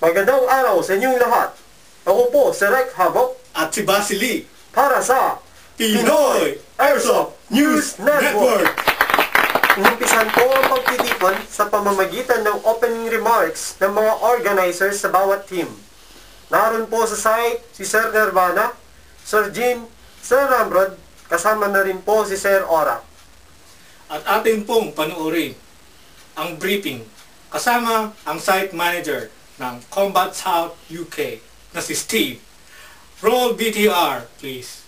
Magandang araw sa inyong lahat. Ako po si Rek Habok at si Basili para sa Pinoy Airsoft Network. Inumpisan po ang pagtitipon sa pamamagitan ng opening remarks ng mga organizers sa bawat team. Naroon po sa site si Sir Nirvana, Sir Jim, Sir Ramrod, kasama na rin po si Sir Ora. At atin pong panuorin ang briefing kasama ang site manager ng Combat South UK na si Steve. Roll BTR, please.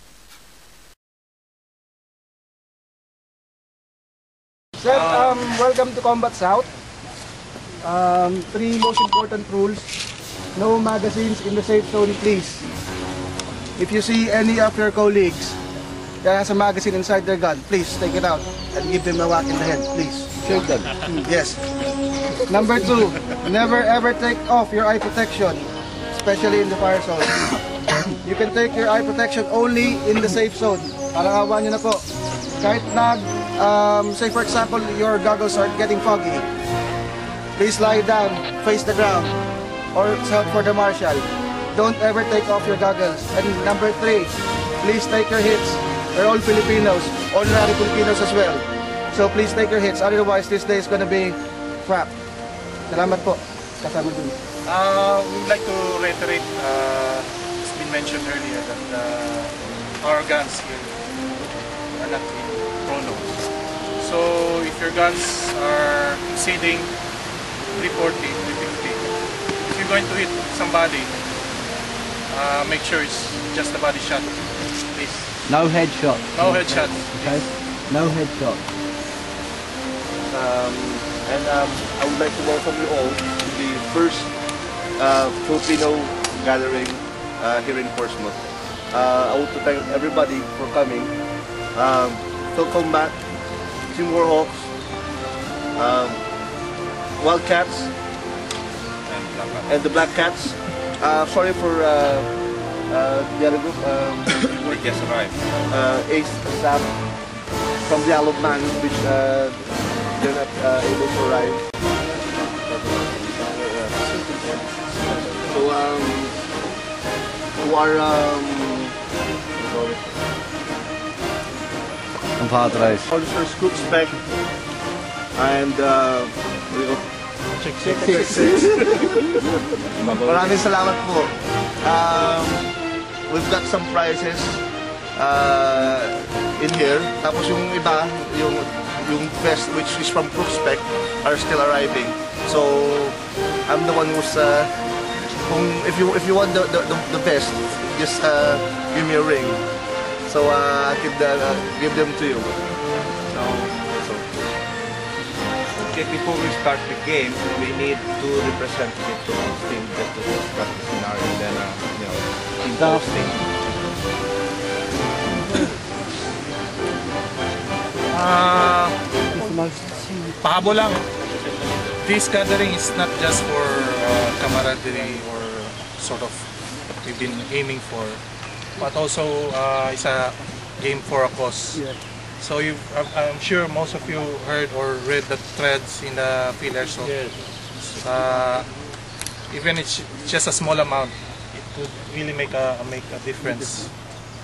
Sir, welcome to Combat South. Three most important rules. No magazines in the safe zone, please. If you see any of your colleagues that has a magazine inside their gun, please take it out and give them a whack in the head, please. Shoot them. Yes. Number 2, never ever take off your eye protection, especially in the fire zone. You can take your eye protection only in the safe zone. Parang awa nyo na po. Kahit say for example, your goggles are getting foggy, please lie down, face the ground, or help for the marshal. Don't ever take off your goggles. And number 3, please take your hits. We're all Filipinos, honorary Filipinos as well. So please take your hits, otherwise this day is gonna be crap. Salamat po. Kasama dun. We'd like to reiterate, it's been mentioned earlier that our guns here are not in chrono. So if your guns are exceeding 340, 350, if you're going to hit somebody, make sure it's just a body shot, please. No headshot. No headshot. Okay. No headshot. I would like to welcome you all to the first Filipino gathering here in Portsmouth. I want to thank everybody for coming. Phil Combat, Team Warhawks, Wildcats, and the Black Cats. Sorry for the other group. We just arrived. Ace Sam from the Isle of Man, which they're not able to arrive. So who are Officer Scoop Spec and maraming salamat po. We've got some prizes in here. Tapos yung iba, yung best, which is from Proof Spec, are still arriving. So I'm the one who's if you want the best, just give me a ring. So I could give them to you. Okay, before we start the game, we need two representatives to each team just to discuss the scenario and then, team posting. Pahabo lang. This gathering is not just for camaraderie or sort of we've been aiming for, but also it's a game for a cause. Yeah. So I'm sure most of you heard or read the threads in the Pinoy Airsoft. Yes. Even it's just a small amount, it could really make a difference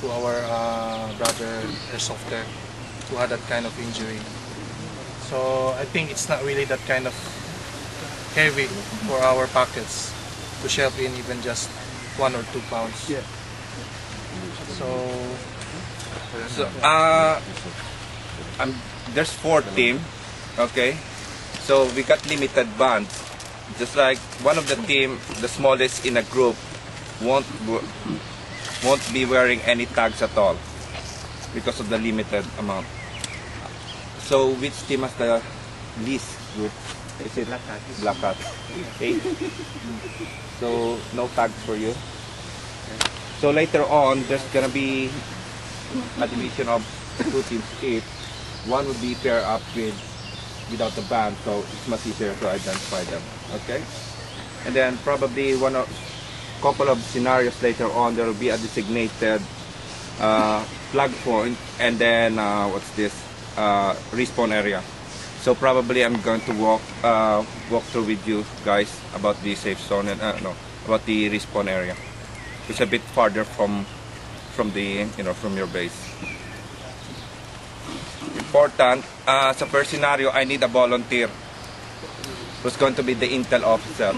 to our brother airsofter who had that kind of injury. So I think it's not really that kind of heavy for our pockets to shell in even just 1 or 2 pounds. Yeah. So there's 4 teams, okay? So we got limited bands. Just like one of the team, the smallest in a group, won't be wearing any tags at all because of the limited amount. So which team has the least group? Is it Black Cat? 8. So no tags for you. So later on, there's gonna be a division of 2 teams each. One would be pair up without the band, so it's much easier to identify them. Okay, and then probably couple of scenarios later on, there will be a designated flag point, and then what's this respawn area. So probably I'm going to walk through with you guys about the safe zone and no, about the respawn area. It's a bit farther from the from your base. Important sa first scenario, I need a volunteer who's going to be the intel officer.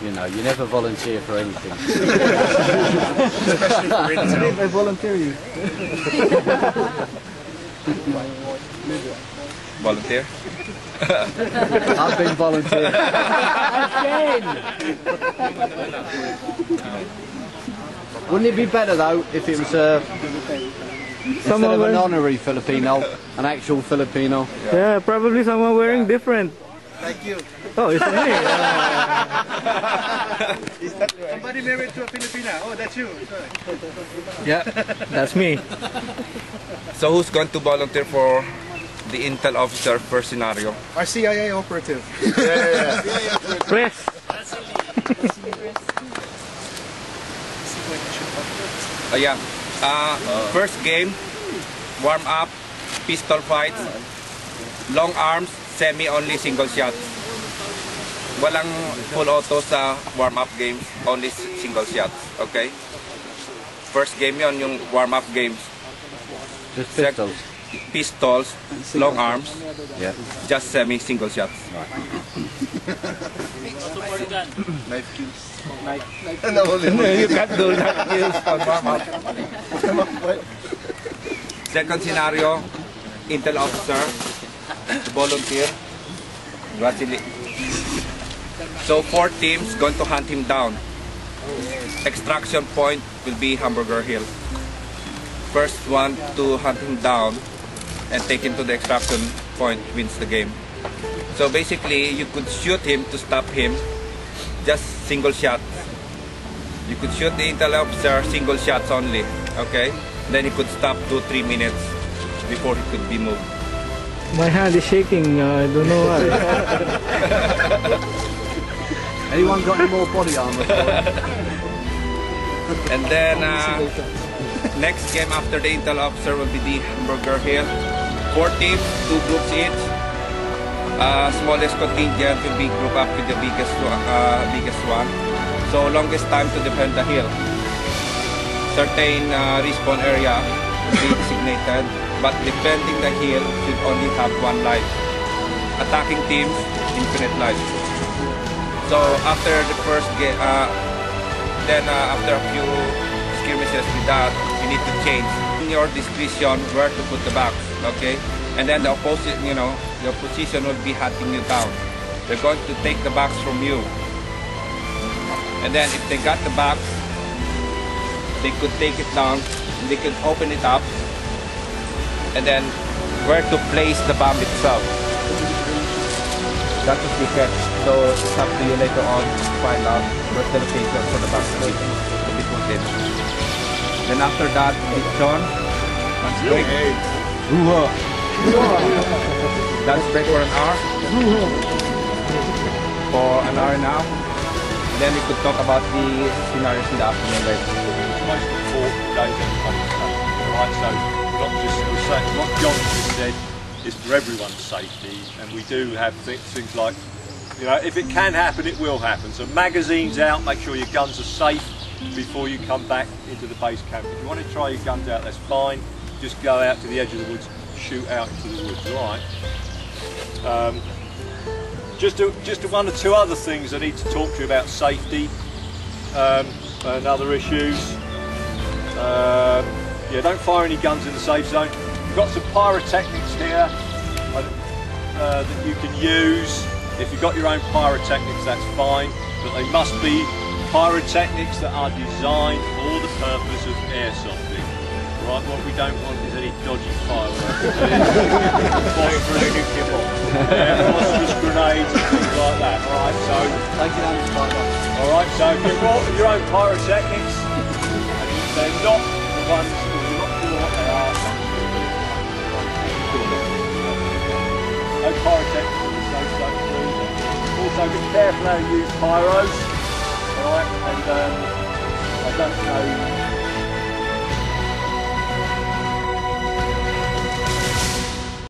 You know, you never volunteer for anything. I volunteer you. Volunteer? I've been volunteering. Wouldn't it be better though if it was instead of an honorary Filipino, an actual Filipino? Yeah, probably someone wearing different. Like you. Oh, it's me. Somebody married to a Filipina. Oh, that's you. Yeah, that's me. So who's going to volunteer for the intel officer first scenario? Our CIA operative. Press. Yeah. First game, warm up, pistol fights, long arms, semi only single shots. Walang full auto sa warm up games, only single shots. Okay? First game yon yung warm up games. Just pistols. Pistols, long arms, Yeah. just semi single shots. Knife kills. You can't do that kills on warm up. Second scenario, intel officer, volunteer. So 4 teams going to hunt him down. Extraction point will be Hamburger Hill. First one to hunt him down and take him to the extraction point wins the game. So basically, you could shoot him to stop him, just single shot. You could shoot the intel officer, single shots only, okay? Then he could stop 2-3 minutes before he could be moved. My hand is shaking. I don't know why. Anyone got any more body armor? And then next game after the intel officer will be the Hamburger Hill. 4 teams, 2 groups each. Smallest contingent will be grouped up with the biggest one. So longest time to defend the hill. Certain respawn area will be designated, but defending the hill should only have 1 life. Attacking teams, infinite life. So after the first game, then after a few skirmishes with that, you need to change in your discretion where to put the box, okay? And then the opposite, the opposition will be hunting you down. They're going to take the box from you. And then if they got the box, they could take it down, they could open it up, and then where to place the bomb itself. That was the catch. So it's up to you later on to find out where's the location for the box to be put in. Then after that, it's on. Let's break. That's break for an hour. For an hour now. Then we could talk about the scenarios in the afternoon later. Most important days in the country, right? So not just what John just said is for everyone's safety, and we do have things like, if it can happen, it will happen. So magazines out, make sure your guns are safe before you come back into the base camp. If you want to try your guns out, that's fine. Just go out to the edge of the woods, shoot out into the woods, all right? Just 1 or 2 other things I need to talk to you about safety and other issues. Yeah, don't fire any guns in the safe zone. We've got some pyrotechnics here that you can use. If you've got your own pyrotechnics, that's fine, but they must be pyrotechnics that are designed for the purpose of airsofting. Right, what we don't want is any dodgy fireworks. Nuclear bombs, phosphorus grenades and things like that. Alright, so alright, so if you've got your own pyrotechnics and they're not the ones that you're not sure what they are, no pyrotechnics in the safe zone, please. Also be careful how you use pyros. Alright, and I don't know